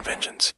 conventions.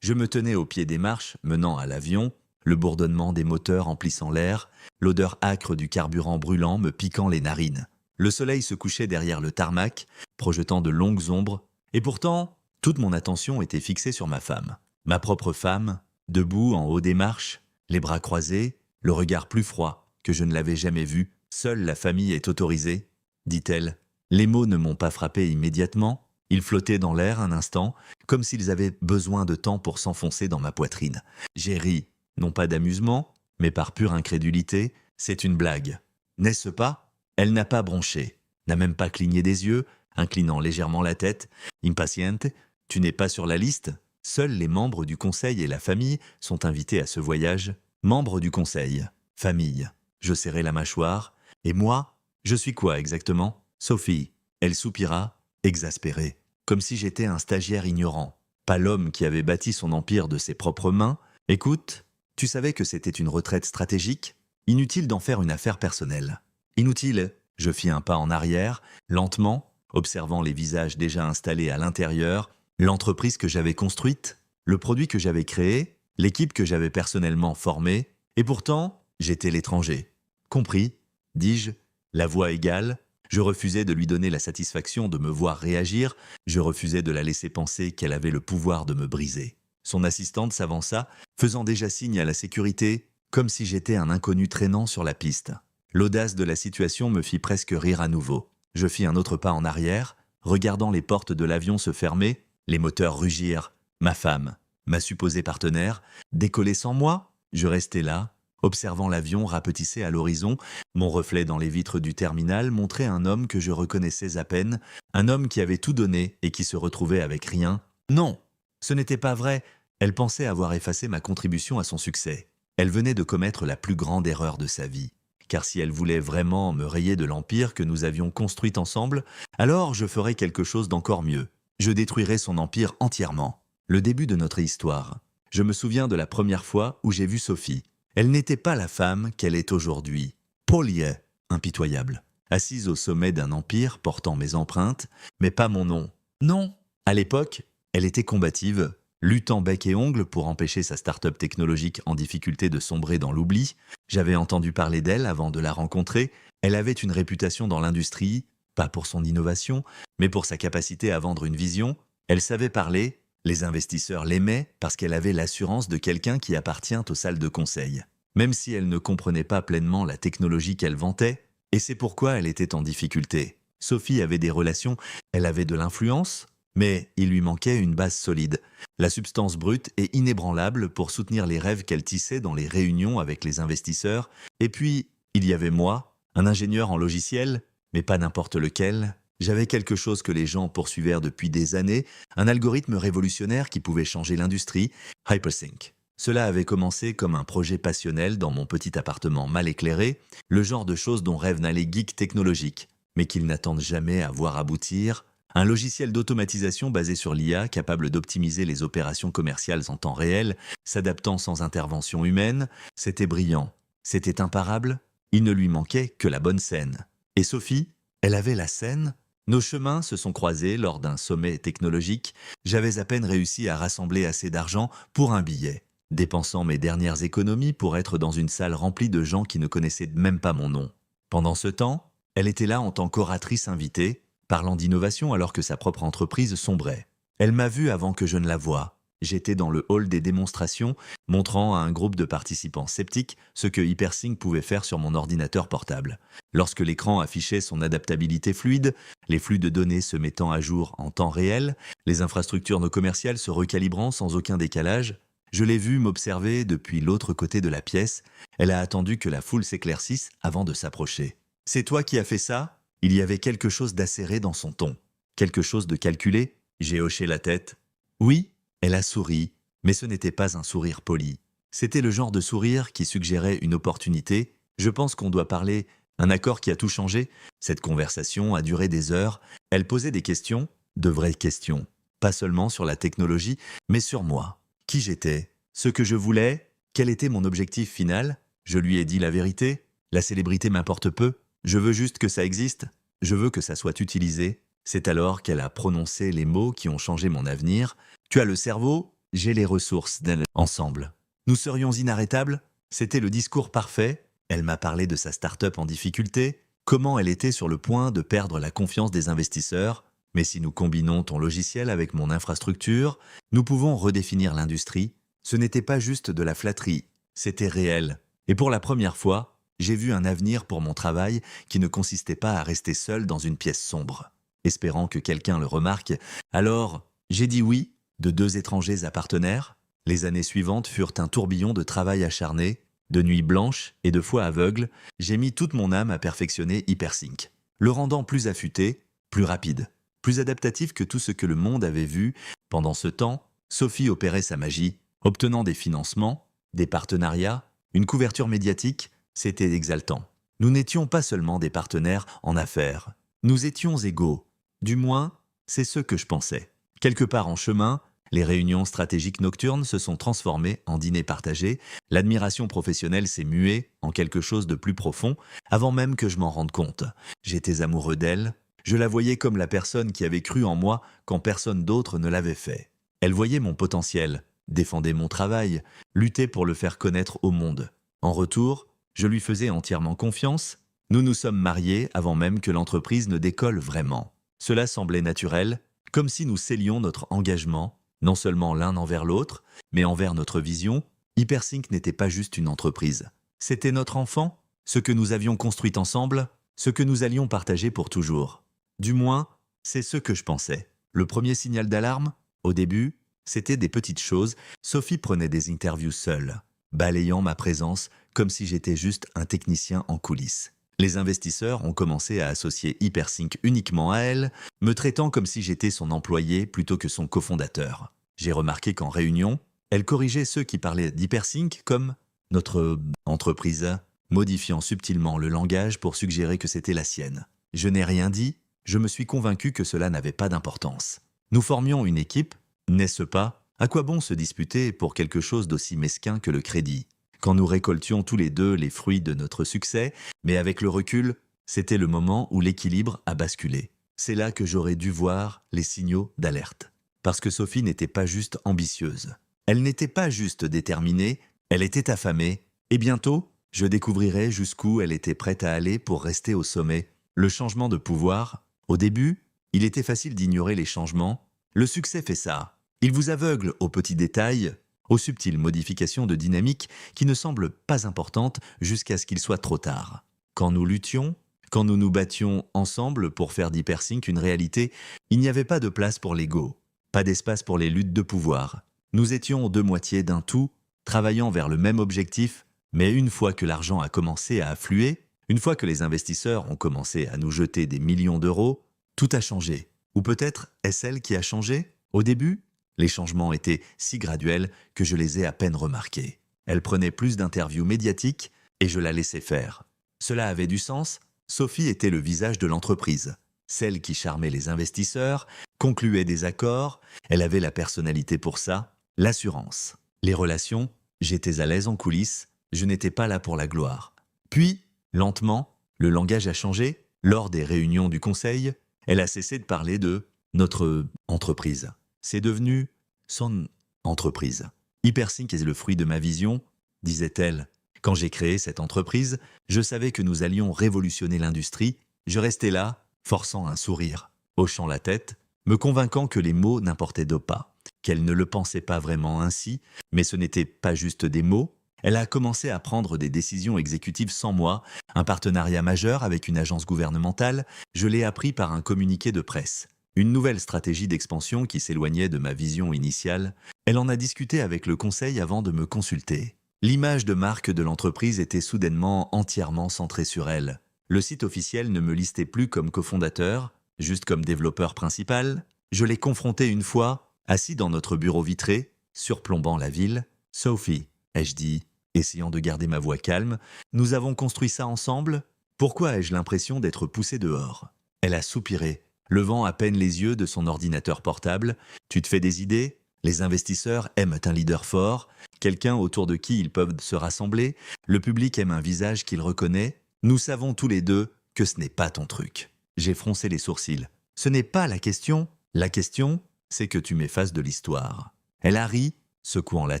Je me tenais au pied des marches menant à l'avion, le bourdonnement des moteurs emplissant l'air, l'odeur âcre du carburant brûlant me piquant les narines. Le soleil se couchait derrière le tarmac, projetant de longues ombres, et pourtant, toute mon attention était fixée sur ma femme. Ma propre femme, debout en haut des marches, les bras croisés, le regard plus froid que je ne l'avais jamais vu. Seule la famille est autorisée, dit-elle. Les mots ne m'ont pas frappé immédiatement. Ils flottaient dans l'air un instant, comme s'ils avaient besoin de temps pour s'enfoncer dans ma poitrine. J'ai ri, non pas d'amusement, mais par pure incrédulité. C'est une blague. N'est-ce pas? Elle n'a pas bronché, n'a même pas cligné des yeux, inclinant légèrement la tête. Impaciente, tu n'es pas sur la liste? Seuls les membres du conseil et la famille sont invités à ce voyage. Membres du conseil, famille. Je serrai la mâchoire. Et moi, je suis quoi exactement? Sophie. Elle soupira, exaspérée, comme si j'étais un stagiaire ignorant, pas l'homme qui avait bâti son empire de ses propres mains. Écoute, tu savais que c'était une retraite stratégique? Inutile d'en faire une affaire personnelle. Inutile. Je fis un pas en arrière, lentement, observant les visages déjà installés à l'intérieur, l'entreprise que j'avais construite, le produit que j'avais créé, l'équipe que j'avais personnellement formée, et pourtant, j'étais l'étranger. Compris, dis-je, la voix égale. Je refusais de lui donner la satisfaction de me voir réagir, je refusais de la laisser penser qu'elle avait le pouvoir de me briser. Son assistante s'avança, faisant déjà signe à la sécurité, comme si j'étais un inconnu traînant sur la piste. L'audace de la situation me fit presque rire à nouveau. Je fis un autre pas en arrière, regardant les portes de l'avion se fermer, les moteurs rugirent. Ma femme, ma supposée partenaire, décollait sans moi. Je restais là, observant l'avion rapetisser à l'horizon. Mon reflet dans les vitres du terminal montrait un homme que je reconnaissais à peine, un homme qui avait tout donné et qui se retrouvait avec rien. Non, ce n'était pas vrai. Elle pensait avoir effacé ma contribution à son succès. Elle venait de commettre la plus grande erreur de sa vie. Car si elle voulait vraiment me rayer de l'empire que nous avions construit ensemble, alors je ferais quelque chose d'encore mieux. Je détruirais son empire entièrement. Le début de notre histoire. Je me souviens de la première fois où j'ai vu Sophie. Elle n'était pas la femme qu'elle est aujourd'hui. Polie, impitoyable, assise au sommet d'un empire portant mes empreintes, mais pas mon nom. Non, à l'époque, elle était combative, luttant bec et ongle pour empêcher sa start-up technologique en difficulté de sombrer dans l'oubli. J'avais entendu parler d'elle avant de la rencontrer. Elle avait une réputation dans l'industrie, pas pour son innovation, mais pour sa capacité à vendre une vision. Elle savait parler, les investisseurs l'aimaient parce qu'elle avait l'assurance de quelqu'un qui appartient aux salles de conseil. Même si elle ne comprenait pas pleinement la technologie qu'elle vantait, et c'est pourquoi elle était en difficulté. Sophie avait des relations, elle avait de l'influence, mais il lui manquait une base solide, la substance brute et inébranlable pour soutenir les rêves qu'elle tissait dans les réunions avec les investisseurs. Et puis, il y avait moi, un ingénieur en logiciel, mais pas n'importe lequel. J'avais quelque chose que les gens poursuivèrent depuis des années, un algorithme révolutionnaire qui pouvait changer l'industrie, Hypersync. Cela avait commencé comme un projet passionnel dans mon petit appartement mal éclairé, le genre de choses dont rêvent les geeks technologiques, mais qu'ils n'attendent jamais à voir aboutir. Un logiciel d'automatisation basé sur l'IA capable d'optimiser les opérations commerciales en temps réel, s'adaptant sans intervention humaine, c'était brillant, c'était imparable, il ne lui manquait que la bonne scène. Et Sophie, elle avait la scène. Nos chemins se sont croisés lors d'un sommet technologique, j'avais à peine réussi à rassembler assez d'argent pour un billet, dépensant mes dernières économies pour être dans une salle remplie de gens qui ne connaissaient même pas mon nom. Pendant ce temps, elle était là en tant qu'oratrice invitée, parlant d'innovation alors que sa propre entreprise sombrait. Elle m'a vu avant que je ne la voie. J'étais dans le hall des démonstrations, montrant à un groupe de participants sceptiques ce que Hypersync pouvait faire sur mon ordinateur portable. Lorsque l'écran affichait son adaptabilité fluide, les flux de données se mettant à jour en temps réel, les infrastructures no commerciales se recalibrant sans aucun décalage, je l'ai vue m'observer depuis l'autre côté de la pièce. Elle a attendu que la foule s'éclaircisse avant de s'approcher. « C'est toi qui as fait ça ?» Il y avait quelque chose d'acéré dans son ton. Quelque chose de calculé. J'ai hoché la tête. Oui, elle a souri, mais ce n'était pas un sourire poli. C'était le genre de sourire qui suggérait une opportunité. Je pense qu'on doit parler, un accord qui a tout changé. Cette conversation a duré des heures. Elle posait des questions, de vraies questions. Pas seulement sur la technologie, mais sur moi. Qui j'étais, ce que je voulais, quel était mon objectif final. Je lui ai dit la vérité. La célébrité m'importe peu. Je veux juste que ça existe. Je veux que ça soit utilisé. C'est alors qu'elle a prononcé les mots qui ont changé mon avenir. Tu as le cerveau, j'ai les ressources. Ensemble. Nous serions inarrêtables. C'était le discours parfait. Elle m'a parlé de sa start-up en difficulté, comment elle était sur le point de perdre la confiance des investisseurs. Mais si nous combinons ton logiciel avec mon infrastructure, nous pouvons redéfinir l'industrie. Ce n'était pas juste de la flatterie, c'était réel. Et pour la première fois, j'ai vu un avenir pour mon travail qui ne consistait pas à rester seul dans une pièce sombre. Espérant que quelqu'un le remarque, alors j'ai dit oui, de 2 étrangers à partenaires. Les années suivantes furent un tourbillon de travail acharné, de nuits blanches et de fois aveugles. J'ai mis toute mon âme à perfectionner Hypersync, le rendant plus affûté, plus rapide, plus adaptatif que tout ce que le monde avait vu. Pendant ce temps, Sophie opérait sa magie, obtenant des financements, des partenariats, une couverture médiatique. C'était exaltant. Nous n'étions pas seulement des partenaires en affaires, nous étions égaux. Du moins, c'est ce que je pensais. Quelque part en chemin, les réunions stratégiques nocturnes se sont transformées en dîners partagés, l'admiration professionnelle s'est muée en quelque chose de plus profond, avant même que je m'en rende compte. J'étais amoureux d'elle, je la voyais comme la personne qui avait cru en moi quand personne d'autre ne l'avait fait. Elle voyait mon potentiel, défendait mon travail, luttait pour le faire connaître au monde. En retour, je lui faisais entièrement confiance. Nous nous sommes mariés avant même que l'entreprise ne décolle vraiment. Cela semblait naturel, comme si nous scellions notre engagement, non seulement l'un envers l'autre, mais envers notre vision. Hypersync n'était pas juste une entreprise. C'était notre enfant, ce que nous avions construit ensemble, ce que nous allions partager pour toujours. Du moins, c'est ce que je pensais. Le premier signal d'alarme, au début, c'était des petites choses. Sophie prenait des interviews seule, balayant ma présence comme si j'étais juste un technicien en coulisses. Les investisseurs ont commencé à associer Hypersync uniquement à elle, me traitant comme si j'étais son employé plutôt que son cofondateur. J'ai remarqué qu'en réunion, elle corrigeait ceux qui parlaient d'Hypersync comme « notre entreprise », modifiant subtilement le langage pour suggérer que c'était la sienne. Je n'ai rien dit, je me suis convaincu que cela n'avait pas d'importance. Nous formions une équipe, n'est-ce pas? À quoi bon se disputer pour quelque chose d'aussi mesquin que le crédit? Quand nous récoltions tous les deux les fruits de notre succès, mais avec le recul, c'était le moment où l'équilibre a basculé. C'est là que j'aurais dû voir les signaux d'alerte. Parce que Sophie n'était pas juste ambitieuse. Elle n'était pas juste déterminée, elle était affamée. Et bientôt, je découvrirai jusqu'où elle était prête à aller pour rester au sommet. Le changement de pouvoir, au début, il était facile d'ignorer les changements. Le succès fait ça. Il vous aveugle aux petits détails, aux subtiles modifications de dynamique qui ne semblent pas importantes jusqu'à ce qu'il soit trop tard. Quand nous luttions, quand nous nous battions ensemble pour faire d'Hypersync une réalité, il n'y avait pas de place pour l'ego, pas d'espace pour les luttes de pouvoir. Nous étions aux 2 moitiés d'un tout, travaillant vers le même objectif, mais une fois que l'argent a commencé à affluer, une fois que les investisseurs ont commencé à nous jeter des millions d'euros, tout a changé. Ou peut-être est-ce elle qui a changé? Au début, les changements étaient si graduels que je les ai à peine remarqués. Elle prenait plus d'interviews médiatiques et je la laissais faire. Cela avait du sens. Sophie était le visage de l'entreprise, celle qui charmait les investisseurs, concluait des accords. Elle avait la personnalité pour ça, l'assurance. Les relations, j'étais à l'aise en coulisses, je n'étais pas là pour la gloire. Puis, lentement, le langage a changé. Lors des réunions du conseil, elle a cessé de parler de « notre entreprise ». C'est devenu son entreprise. Hypersync est le fruit de ma vision, disait-elle. Quand j'ai créé cette entreprise, je savais que nous allions révolutionner l'industrie. Je restais là, forçant un sourire, hochant la tête, me convainquant que les mots n'importaient pas, qu'elle ne le pensait pas vraiment ainsi, mais ce n'était pas juste des mots. Elle a commencé à prendre des décisions exécutives sans moi, un partenariat majeur avec une agence gouvernementale. Je l'ai appris par un communiqué de presse. Une nouvelle stratégie d'expansion qui s'éloignait de ma vision initiale. Elle en a discuté avec le conseil avant de me consulter. L'image de marque de l'entreprise était soudainement entièrement centrée sur elle. Le site officiel ne me listait plus comme cofondateur, juste comme développeur principal. Je l'ai confronté une fois, assis dans notre bureau vitré, surplombant la ville. « Sophie », ai-je dit, essayant de garder ma voix calme, « nous avons construit ça ensemble? Pourquoi ai-je l'impression d'être poussé dehors ?» Elle a soupiré, levant à peine les yeux de son ordinateur portable. « Tu te fais des idées? Les investisseurs aiment un leader fort, quelqu'un autour de qui ils peuvent se rassembler. Le public aime un visage qu'il reconnaît. Nous savons tous les deux que ce n'est pas ton truc. » J'ai froncé les sourcils. Ce n'est pas la question. La question, c'est que tu m'effaces de l'histoire. Elle a ri, secouant la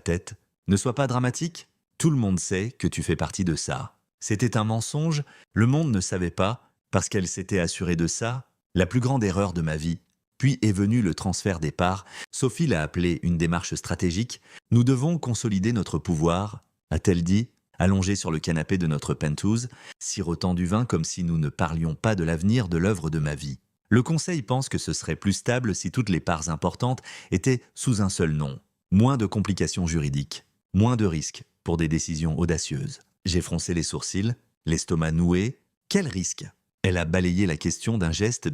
tête. Ne sois pas dramatique. Tout le monde sait que tu fais partie de ça. C'était un mensonge, le monde ne savait pas, parce qu'elle s'était assurée de ça, la plus grande erreur de ma vie. Puis est venu le transfert des parts. Sophie l'a appelé une démarche stratégique. Nous devons consolider notre pouvoir, a-t-elle dit, allongée sur le canapé de notre penthouse, sirotant du vin comme si nous ne parlions pas de l'avenir de l'œuvre de ma vie. Le conseil pense que ce serait plus stable si toutes les parts importantes étaient sous un seul nom. Moins de complications juridiques, moins de risques pour des décisions audacieuses. J'ai froncé les sourcils, l'estomac noué. Quel risque? Elle a balayé la question d'un geste.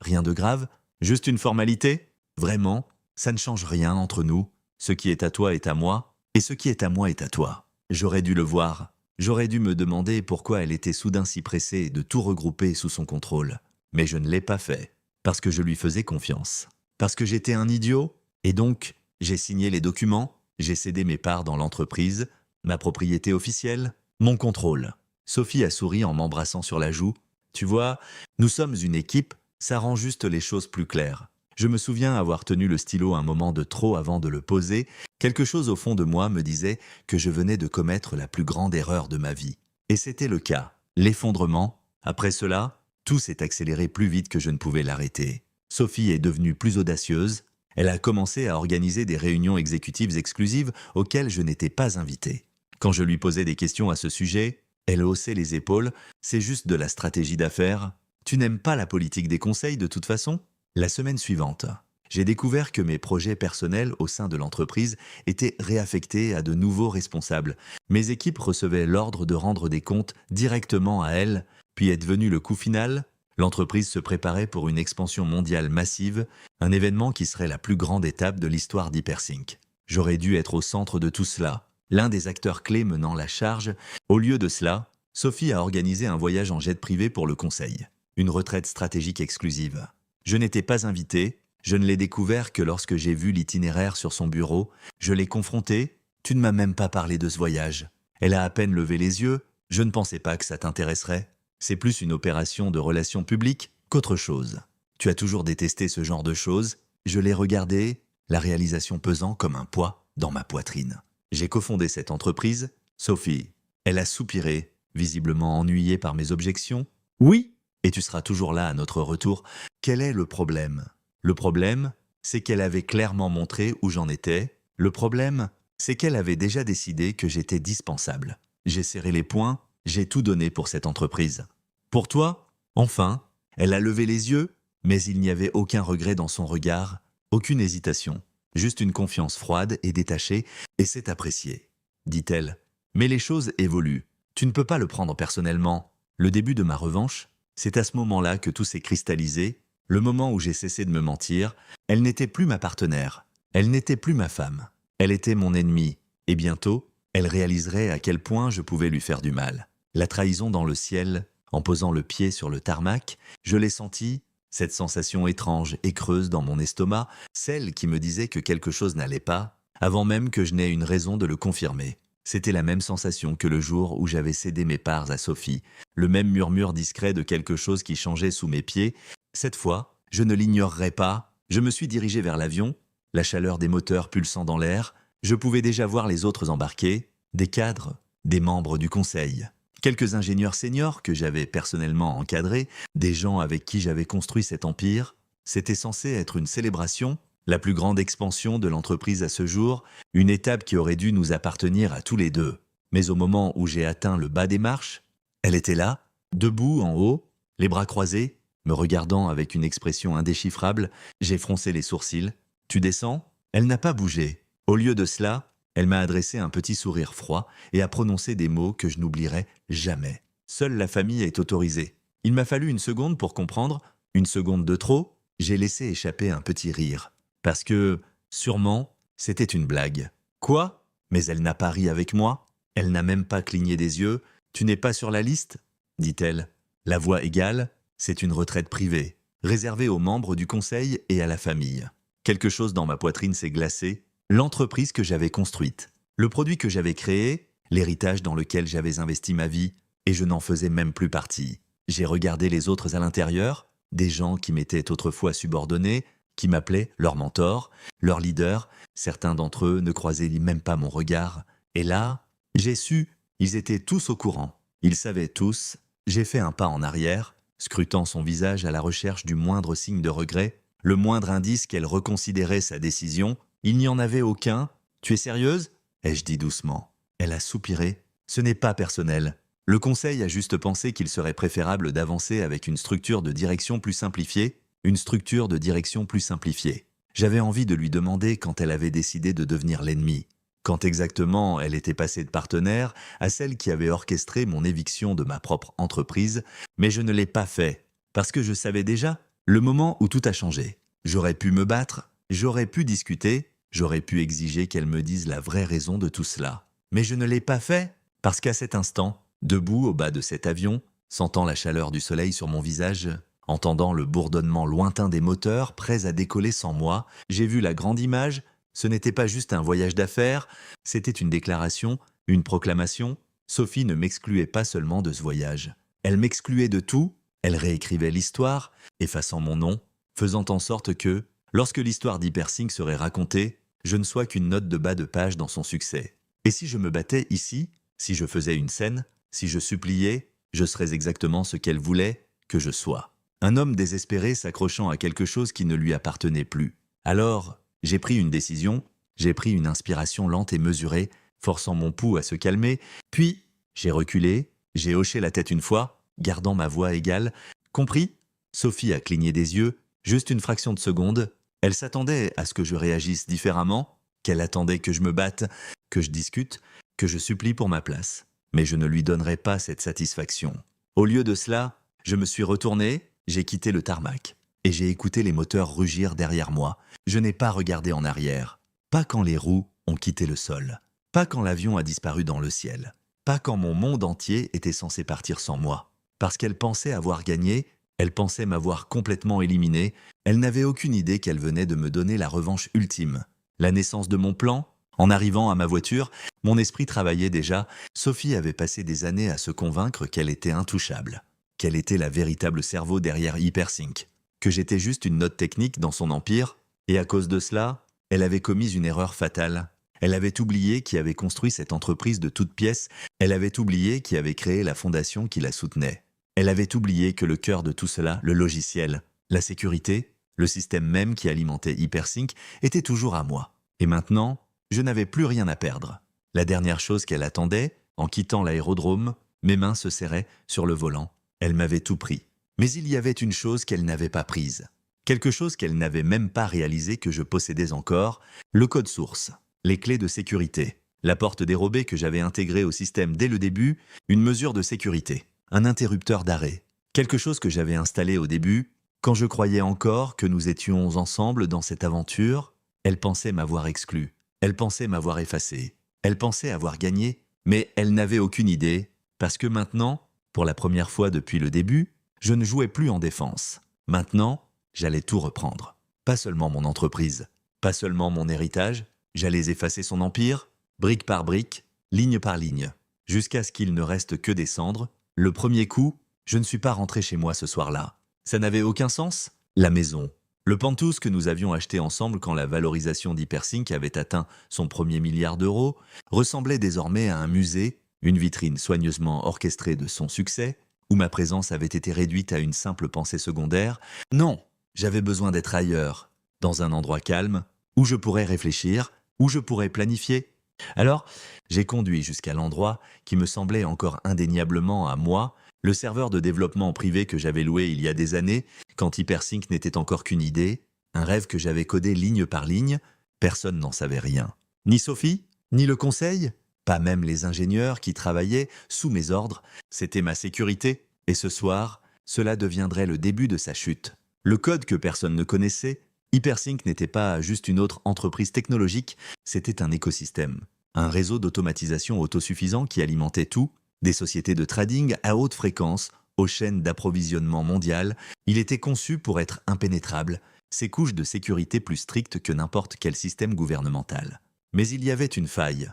Rien de grave, juste une formalité. Vraiment, ça ne change rien entre nous. Ce qui est à toi est à moi, et ce qui est à moi est à toi. J'aurais dû le voir. J'aurais dû me demander pourquoi elle était soudain si pressée de tout regrouper sous son contrôle. Mais je ne l'ai pas fait, parce que je lui faisais confiance. Parce que j'étais un idiot, et donc j'ai signé les documents, j'ai cédé mes parts dans l'entreprise, ma propriété officielle, mon contrôle. Sophie a souri en m'embrassant sur la joue. Tu vois, nous sommes une équipe, ça rend juste les choses plus claires. Je me souviens avoir tenu le stylo un moment de trop avant de le poser. Quelque chose au fond de moi me disait que je venais de commettre la plus grande erreur de ma vie. Et c'était le cas. L'effondrement. Après cela, tout s'est accéléré plus vite que je ne pouvais l'arrêter. Sophie est devenue plus audacieuse. Elle a commencé à organiser des réunions exécutives exclusives auxquelles je n'étais pas invité. Quand je lui posais des questions à ce sujet, elle haussait les épaules. C'est juste de la stratégie d'affaires. Tu n'aimes pas la politique des conseils de toute façon? La semaine suivante, j'ai découvert que mes projets personnels au sein de l'entreprise étaient réaffectés à de nouveaux responsables. Mes équipes recevaient l'ordre de rendre des comptes directement à elles, puis est venu le coup final. L'entreprise se préparait pour une expansion mondiale massive, un événement qui serait la plus grande étape de l'histoire d'Hypersync. J'aurais dû être au centre de tout cela, l'un des acteurs clés menant la charge. Au lieu de cela, Sophie a organisé un voyage en jet privé pour le conseil, une retraite stratégique exclusive. Je n'étais pas invité, je ne l'ai découvert que lorsque j'ai vu l'itinéraire sur son bureau. Je l'ai confronté, tu ne m'as même pas parlé de ce voyage. Elle a à peine levé les yeux, je ne pensais pas que ça t'intéresserait. C'est plus une opération de relations publiques qu'autre chose. Tu as toujours détesté ce genre de choses. Je l'ai regardé, la réalisation pesant comme un poids dans ma poitrine. J'ai cofondé cette entreprise, Sophie. Elle a soupiré, visiblement ennuyée par mes objections. Oui, et tu seras toujours là à notre retour. Quel est le problème? Le problème, c'est qu'elle avait clairement montré où j'en étais. Le problème, c'est qu'elle avait déjà décidé que j'étais dispensable. J'ai serré les poings, j'ai tout donné pour cette entreprise. Pour toi, enfin, elle a levé les yeux, mais il n'y avait aucun regret dans son regard, aucune hésitation, juste une confiance froide et détachée, et c'est apprécié, dit-elle. Mais les choses évoluent. Tu ne peux pas le prendre personnellement. Le début de ma revanche, c'est à ce moment-là que tout s'est cristallisé, le moment où j'ai cessé de me mentir. Elle n'était plus ma partenaire, elle n'était plus ma femme, elle était mon ennemie, et bientôt, elle réaliserait à quel point je pouvais lui faire du mal. La trahison dans le ciel, en posant le pied sur le tarmac, je l'ai sentie, cette sensation étrange et creuse dans mon estomac, celle qui me disait que quelque chose n'allait pas, avant même que je n'aie une raison de le confirmer. C'était la même sensation que le jour où j'avais cédé mes parts à Sophie, le même murmure discret de quelque chose qui changeait sous mes pieds. Cette fois, je ne l'ignorerai pas. Je me suis dirigé vers l'avion, la chaleur des moteurs pulsant dans l'air. Je pouvais déjà voir les autres embarqués, des cadres, des membres du conseil, quelques ingénieurs seniors que j'avais personnellement encadrés, des gens avec qui j'avais construit cet empire. C'était censé être une célébration, la plus grande expansion de l'entreprise à ce jour, une étape qui aurait dû nous appartenir à tous les deux. Mais au moment où j'ai atteint le bas des marches, elle était là, debout en haut, les bras croisés, me regardant avec une expression indéchiffrable. J'ai froncé les sourcils. « Tu descends ?» Elle n'a pas bougé. Au lieu de cela, elle m'a adressé un petit sourire froid et a prononcé des mots que je n'oublierai jamais. Seule la famille est autorisée. Il m'a fallu une seconde pour comprendre, une seconde de trop. J'ai laissé échapper un petit rire. Parce que, sûrement, c'était une blague. Quoi? Mais elle n'a pas ri avec moi. Elle n'a même pas cligné des yeux. Tu n'es pas sur la liste? Dit-elle. La voix égale, c'est une retraite privée, réservée aux membres du conseil et à la famille. Quelque chose dans ma poitrine s'est glacé. L'entreprise que j'avais construite, le produit que j'avais créé, l'héritage dans lequel j'avais investi ma vie, et je n'en faisais même plus partie. J'ai regardé les autres à l'intérieur. des gens qui m'étaient autrefois subordonnés, qui m'appelaient leur mentor, leur leader. Certains d'entre eux ne croisaient même pas mon regard. Et là, j'ai su, ils étaient tous au courant. Ils savaient tous. J'ai fait un pas en arrière, scrutant son visage à la recherche du moindre signe de regret, le moindre indice qu'elle reconsidérait sa décision. Il n'y en avait aucun. « Tu es sérieuse ?» ai-je dit doucement. Elle a soupiré. « Ce n'est pas personnel. Le conseil a juste pensé qu'il serait préférable d'avancer avec une structure de direction plus simplifiée, une structure de direction plus simplifiée. » J'avais envie de lui demander quand elle avait décidé de devenir l'ennemi. Quand exactement elle était passée de partenaire à celle qui avait orchestré mon éviction de ma propre entreprise, mais je ne l'ai pas fait, parce que je savais déjà le moment où tout a changé. J'aurais pu me battre, j'aurais pu discuter, j'aurais pu exiger qu'elle me dise la vraie raison de tout cela. Mais je ne l'ai pas fait, parce qu'à cet instant, debout au bas de cet avion, sentant la chaleur du soleil sur mon visage, entendant le bourdonnement lointain des moteurs prêts à décoller sans moi, j'ai vu la grande image. Ce n'était pas juste un voyage d'affaires, c'était une déclaration, une proclamation. Sophie ne m'excluait pas seulement de ce voyage. Elle m'excluait de tout, elle réécrivait l'histoire, effaçant mon nom, faisant en sorte que, lorsque l'histoire d'Hypersync serait racontée, je ne sois qu'une note de bas de page dans son succès. Et si je me battais ici, si je faisais une scène, si je suppliais, je serais exactement ce qu'elle voulait que je sois. Un homme désespéré s'accrochant à quelque chose qui ne lui appartenait plus. Alors, j'ai pris une décision, j'ai pris une inspiration lente et mesurée, forçant mon pouls à se calmer, puis j'ai reculé, j'ai hoché la tête une fois, gardant ma voix égale. Compris ? Sophie a cligné des yeux, juste une fraction de seconde. Elle s'attendait à ce que je réagisse différemment, qu'elle attendait que je me batte, que je discute, que je supplie pour ma place. Mais je ne lui donnerai pas cette satisfaction. Au lieu de cela, je me suis retourné, j'ai quitté le tarmac. Et j'ai écouté les moteurs rugir derrière moi. Je n'ai pas regardé en arrière. Pas quand les roues ont quitté le sol. Pas quand l'avion a disparu dans le ciel. Pas quand mon monde entier était censé partir sans moi. Parce qu'elle pensait avoir gagné, elle pensait m'avoir complètement éliminé, elle n'avait aucune idée qu'elle venait de me donner la revanche ultime. La naissance de mon plan, en arrivant à ma voiture, mon esprit travaillait déjà. Sophie avait passé des années à se convaincre qu'elle était intouchable, qu'elle était la véritable cerveau derrière Hypersync, que j'étais juste une note technique dans son empire, et à cause de cela, elle avait commis une erreur fatale. Elle avait oublié qui avait construit cette entreprise de toutes pièces, elle avait oublié qui avait créé la fondation qui la soutenait. Elle avait oublié que le cœur de tout cela, le logiciel, la sécurité, le système même qui alimentait Hypersync, était toujours à moi. Et maintenant, je n'avais plus rien à perdre. La dernière chose qu'elle attendait, en quittant l'aérodrome, mes mains se serraient sur le volant. Elle m'avait tout pris. Mais il y avait une chose qu'elle n'avait pas prise. Quelque chose qu'elle n'avait même pas réalisé que je possédais encore, le code source, les clés de sécurité, la porte dérobée que j'avais intégrée au système dès le début, une mesure de sécurité, un interrupteur d'arrêt, quelque chose que j'avais installé au début, quand je croyais encore que nous étions ensemble dans cette aventure. Elle pensait m'avoir exclu, elle pensait m'avoir effacé, elle pensait avoir gagné, mais elle n'avait aucune idée, parce que maintenant, pour la première fois depuis le début, je ne jouais plus en défense. Maintenant, j'allais tout reprendre. Pas seulement mon entreprise, pas seulement mon héritage, j'allais effacer son empire, brique par brique, ligne par ligne, jusqu'à ce qu'il ne reste que des cendres. Le premier coup, je ne suis pas rentré chez moi ce soir-là. Ça n'avait aucun sens. La maison, le Pantouz que nous avions acheté ensemble quand la valorisation d'Hypersync avait atteint son premier milliard d'euros, ressemblait désormais à un musée, une vitrine soigneusement orchestrée de son succès, où ma présence avait été réduite à une simple pensée secondaire. Non, j'avais besoin d'être ailleurs, dans un endroit calme, où je pourrais réfléchir, où je pourrais planifier. Alors, j'ai conduit jusqu'à l'endroit qui me semblait encore indéniablement à moi, le serveur de développement privé que j'avais loué il y a des années, quand Hypersync n'était encore qu'une idée, un rêve que j'avais codé ligne par ligne. Personne n'en savait rien. Ni Sophie, ni le conseil, pas même les ingénieurs qui travaillaient sous mes ordres. C'était ma sécurité. Et ce soir, cela deviendrait le début de sa chute. Le code que personne ne connaissait, Hypersync n'était pas juste une autre entreprise technologique, c'était un écosystème. Un réseau d'automatisation autosuffisant qui alimentait tout, des sociétés de trading à haute fréquence, aux chaînes d'approvisionnement mondiales. Il était conçu pour être impénétrable, ses couches de sécurité plus strictes que n'importe quel système gouvernemental. Mais il y avait une faille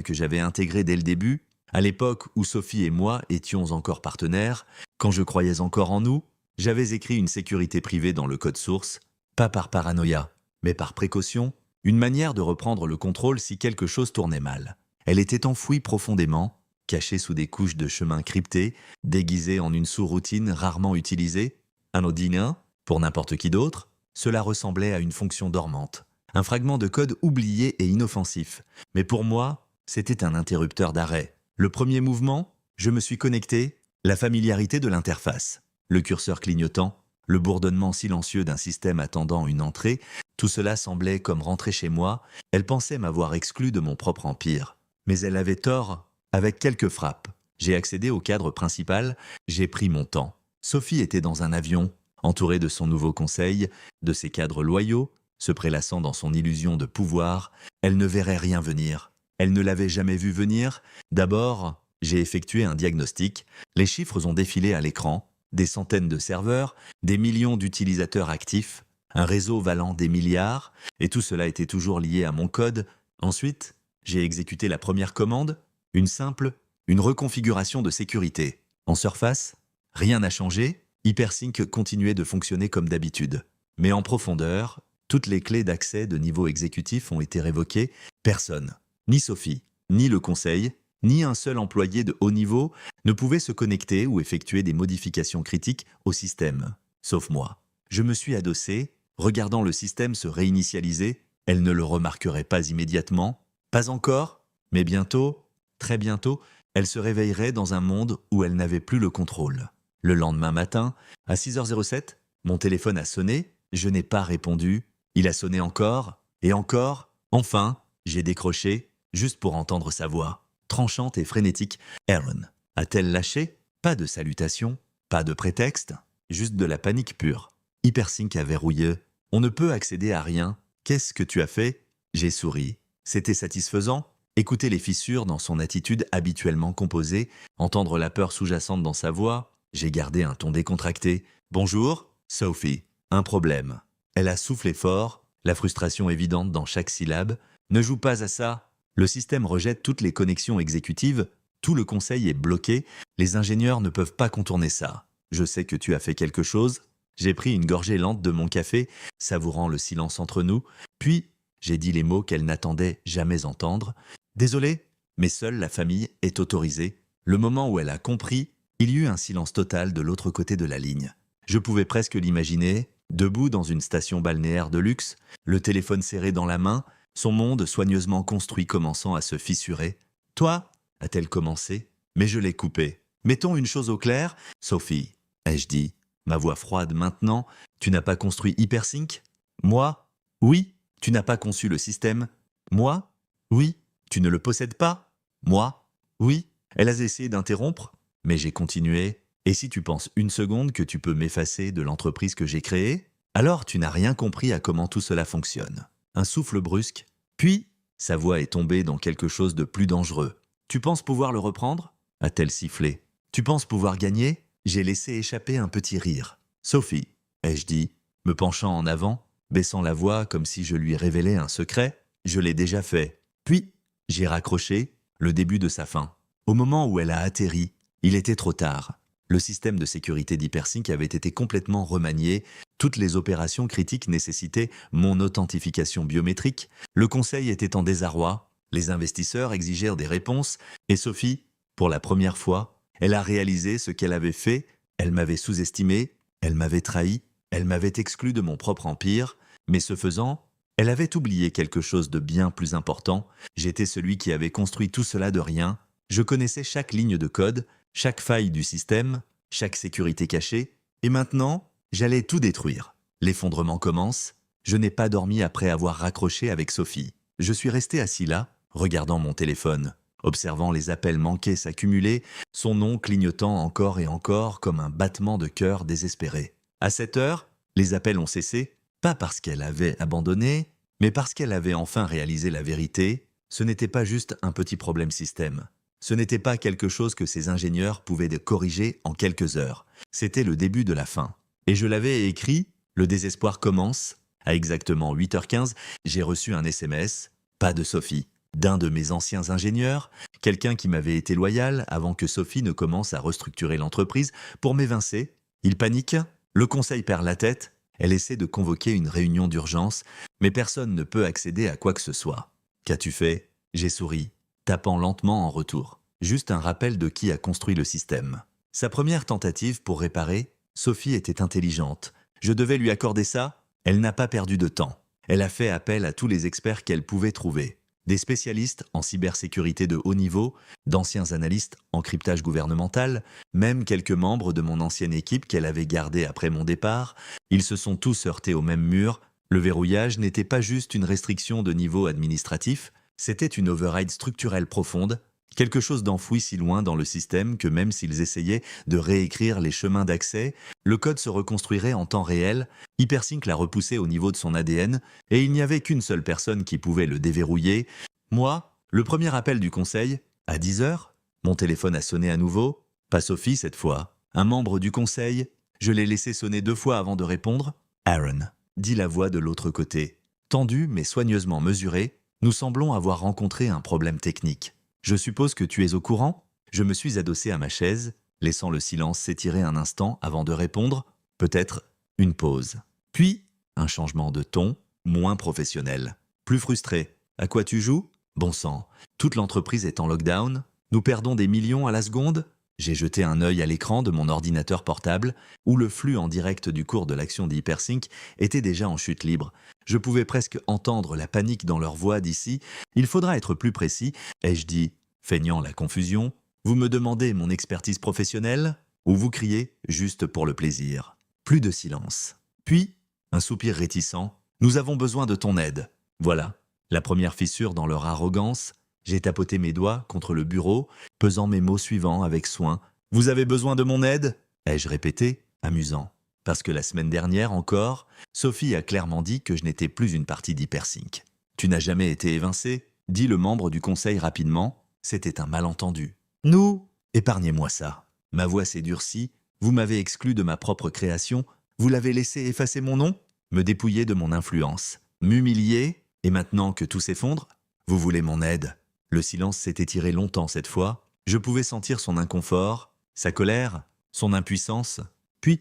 que j'avais intégrée dès le début, à l'époque où Sophie et moi étions encore partenaires, quand je croyais encore en nous, J'avais écrit une sécurité privée dans le code source, pas par paranoïa, mais par précaution, une manière de reprendre le contrôle si quelque chose tournait mal. Elle était enfouie profondément, cachée sous des couches de chemins cryptés, déguisée en une sous-routine rarement utilisée, anodine pour n'importe qui d'autre. Cela ressemblait à une fonction dormante, un fragment de code oublié et inoffensif. Mais pour moi, c'était un interrupteur d'arrêt. Le premier mouvement, je me suis connecté, la familiarité de l'interface, le curseur clignotant, le bourdonnement silencieux d'un système attendant une entrée, tout cela semblait comme rentrer chez moi. Elle pensait m'avoir exclu de mon propre empire. Mais elle avait tort, avec quelques frappes. J'ai accédé au cadre principal, j'ai pris mon temps. Sophie était dans un avion, entourée de son nouveau conseil, de ses cadres loyaux, se prélassant dans son illusion de pouvoir. Elle ne verrait rien venir. Elle ne l'avait jamais vu venir. D'abord, j'ai effectué un diagnostic. Les chiffres ont défilé à l'écran. Des centaines de serveurs, des millions d'utilisateurs actifs, un réseau valant des milliards, et tout cela était toujours lié à mon code. Ensuite, j'ai exécuté la première commande, une reconfiguration de sécurité. En surface, rien n'a changé, Hypersync continuait de fonctionner comme d'habitude. Mais en profondeur, toutes les clés d'accès de niveau exécutif ont été révoquées. Personne, ni Sophie, ni le conseil, ni un seul employé de haut niveau ne pouvait se connecter ou effectuer des modifications critiques au système, sauf moi. Je me suis adossé, regardant le système se réinitialiser. Elle ne le remarquerait pas immédiatement, pas encore, mais bientôt, très bientôt, elle se réveillerait dans un monde où elle n'avait plus le contrôle. Le lendemain matin, à 6h07, mon téléphone a sonné, je n'ai pas répondu, il a sonné encore, et encore, enfin, j'ai décroché, juste pour entendre sa voix. Tranchante et frénétique, Aaron. A-t-elle lâché? Pas de salutation, pas de prétexte, juste de la panique pure. Hypersync a verrouillé. On ne peut accéder à rien. Qu'est-ce que tu as fait? J'ai souri. C'était satisfaisant. Écouter les fissures dans son attitude habituellement composée, entendre la peur sous-jacente dans sa voix. J'ai gardé un ton décontracté. Bonjour, Sophie. Un problème. Elle a soufflé fort, la frustration évidente dans chaque syllabe. Ne joue pas à ça. Le système rejette toutes les connexions exécutives, tout le conseil est bloqué, les ingénieurs ne peuvent pas contourner ça. Je sais que tu as fait quelque chose. J'ai pris une gorgée lente de mon café, savourant le silence entre nous, puis j'ai dit les mots qu'elle n'attendait jamais entendre. Désolé, mais seule la famille est autorisée. Le moment où elle a compris, il y eut un silence total de l'autre côté de la ligne. Je pouvais presque l'imaginer, debout dans une station balnéaire de luxe, le téléphone serré dans la main, son monde soigneusement construit commençant à se fissurer. « Toi » a-t-elle commencé, mais je l'ai coupé. « Mettons une chose au clair, Sophie, » ai-je dit, ma voix froide maintenant, « tu n'as pas construit Hypersync ?»« Moi, oui. Tu n'as pas conçu le système ?»« Moi, oui. Tu ne le possèdes pas ?»« Moi, oui. » Elle a essayé d'interrompre, mais j'ai continué. « Et si tu penses une seconde que tu peux m'effacer de l'entreprise que j'ai créée, alors tu n'as rien compris à comment tout cela fonctionne. » Un souffle brusque, puis sa voix est tombée dans quelque chose de plus dangereux. « Tu penses pouvoir le reprendre ?» a-t-elle sifflé. « Tu penses pouvoir gagner ?» J'ai laissé échapper un petit rire. « Sophie, » ai-je dit, me penchant en avant, baissant la voix comme si je lui révélais un secret. Je l'ai déjà fait. Puis, j'ai raccroché, le début de sa fin. Au moment où elle a atterri, il était trop tard. Le système de sécurité d'Hypersync avait été complètement remanié. Toutes les opérations critiques nécessitaient mon authentification biométrique. Le conseil était en désarroi. Les investisseurs exigèrent des réponses. Et Sophie, pour la première fois, elle a réalisé ce qu'elle avait fait. Elle m'avait sous-estimé, elle m'avait trahi, elle m'avait exclu de mon propre empire. Mais ce faisant, elle avait oublié quelque chose de bien plus important. J'étais celui qui avait construit tout cela de rien. Je connaissais chaque ligne de code, chaque faille du système, chaque sécurité cachée, et maintenant, j'allais tout détruire. L'effondrement commence. Je n'ai pas dormi après avoir raccroché avec Sophie. Je suis resté assis là, regardant mon téléphone, observant les appels manqués s'accumuler, son nom clignotant encore et encore comme un battement de cœur désespéré. À 7 heures, les appels ont cessé, pas parce qu'elle avait abandonné, mais parce qu'elle avait enfin réalisé la vérité. Ce n'était pas juste un petit problème système. Ce n'était pas quelque chose que ces ingénieurs pouvaient corriger en quelques heures. C'était le début de la fin. Et je l'avais écrit, le désespoir commence. À exactement 8h15, j'ai reçu un SMS, pas de Sophie, d'un de mes anciens ingénieurs, quelqu'un qui m'avait été loyal avant que Sophie ne commence à restructurer l'entreprise pour m'évincer. Il panique, Le conseil perd la tête, elle essaie de convoquer une réunion d'urgence, mais personne ne peut accéder à quoi que ce soit. Qu'as-tu fait? J'ai souri, tapant lentement en retour. Juste un rappel de qui a construit le système. Sa première tentative pour réparer, Sophie était intelligente. Je devais lui accorder ça? Elle n'a pas perdu de temps. Elle a fait appel à tous les experts qu'elle pouvait trouver. Des spécialistes en cybersécurité de haut niveau, d'anciens analystes en cryptage gouvernemental, même quelques membres de mon ancienne équipe qu'elle avait gardée après mon départ. Ils se sont tous heurtés au même mur. Le verrouillage n'était pas juste une restriction de niveau administratif, c'était une override structurelle profonde, quelque chose d'enfoui si loin dans le système que même s'ils essayaient de réécrire les chemins d'accès, le code se reconstruirait en temps réel. Hypersync l'a repoussé au niveau de son ADN et il n'y avait qu'une seule personne qui pouvait le déverrouiller. Moi, le premier appel du conseil, à 10 heures, mon téléphone a sonné à nouveau, pas Sophie cette fois, un membre du conseil, je l'ai laissé sonner 2 fois avant de répondre. Aaron, dit la voix de l'autre côté. Tendue mais soigneusement mesurée, nous semblons avoir rencontré un problème technique. Je suppose que tu es au courant? Je me suis adossé à ma chaise, laissant le silence s'étirer un instant avant de répondre, peut-être une pause. Puis, un changement de ton, moins professionnel. Plus frustré. À quoi tu joues? Bon sang, toute l'entreprise est en lockdown? Nous perdons des millions à la seconde? J'ai jeté un œil à l'écran de mon ordinateur portable, où le flux en direct du cours de l'action d'Hypersync était déjà en chute libre. Je pouvais presque entendre la panique dans leur voix d'ici. Il faudra être plus précis, ai-je dit, feignant la confusion. Vous me demandez mon expertise professionnelle? Ou vous criez juste pour le plaisir? Plus de silence. Puis, un soupir réticent. Nous avons besoin de ton aide. Voilà, la première fissure dans leur arrogance. J'ai tapoté mes doigts contre le bureau, pesant mes mots suivants avec soin. Vous avez besoin de mon aide? Ai-je répété, amusant. Parce que la semaine dernière encore, Sophie a clairement dit que je n'étais plus une partie d'Hypersync. Tu n'as jamais été évincé? Dit le membre du conseil rapidement. C'était un malentendu. Nous? Épargnez-moi ça. Ma voix s'est durcie. Vous m'avez exclu de ma propre création. Vous l'avez laissé effacer mon nom? Me dépouiller de mon influence. M'humilier? Et maintenant que tout s'effondre? Vous voulez mon aide? Le silence s'est étiré longtemps cette fois. Je pouvais sentir son inconfort, sa colère, son impuissance. Puis,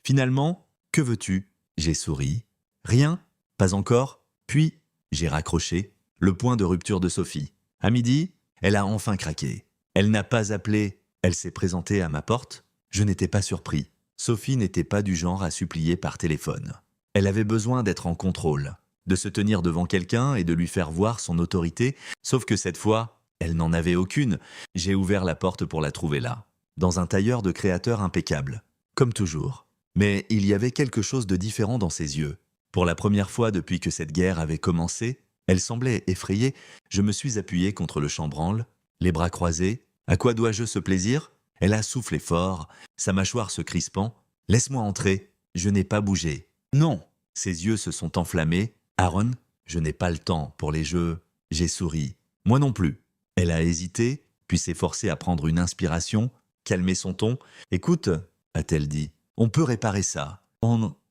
finalement, que veux-tu? J'ai souri. Rien? Pas encore? Puis, j'ai raccroché. Le point de rupture de Sophie. À midi, elle a enfin craqué. Elle n'a pas appelé. Elle s'est présentée à ma porte. Je n'étais pas surpris. Sophie n'était pas du genre à supplier par téléphone. Elle avait besoin d'être en contrôle, de se tenir devant quelqu'un et de lui faire voir son autorité, sauf que cette fois, elle n'en avait aucune. J'ai ouvert la porte pour la trouver là, dans un tailleur de créateur impeccable, comme toujours. Mais il y avait quelque chose de différent dans ses yeux. Pour la première fois depuis que cette guerre avait commencé, elle semblait effrayée. Je me suis appuyé contre le chambranle, les bras croisés. À quoi dois-je ce plaisir? Elle a soufflé fort, sa mâchoire se crispant. Laisse-moi entrer. Je n'ai pas bougé. Non. Ses yeux se sont enflammés. Aaron, je n'ai pas le temps pour les jeux. J'ai souri. Moi non plus. Elle a hésité, puis s'est forcée à prendre une inspiration, calmer son ton. Écoute, a-t-elle dit, on peut réparer ça.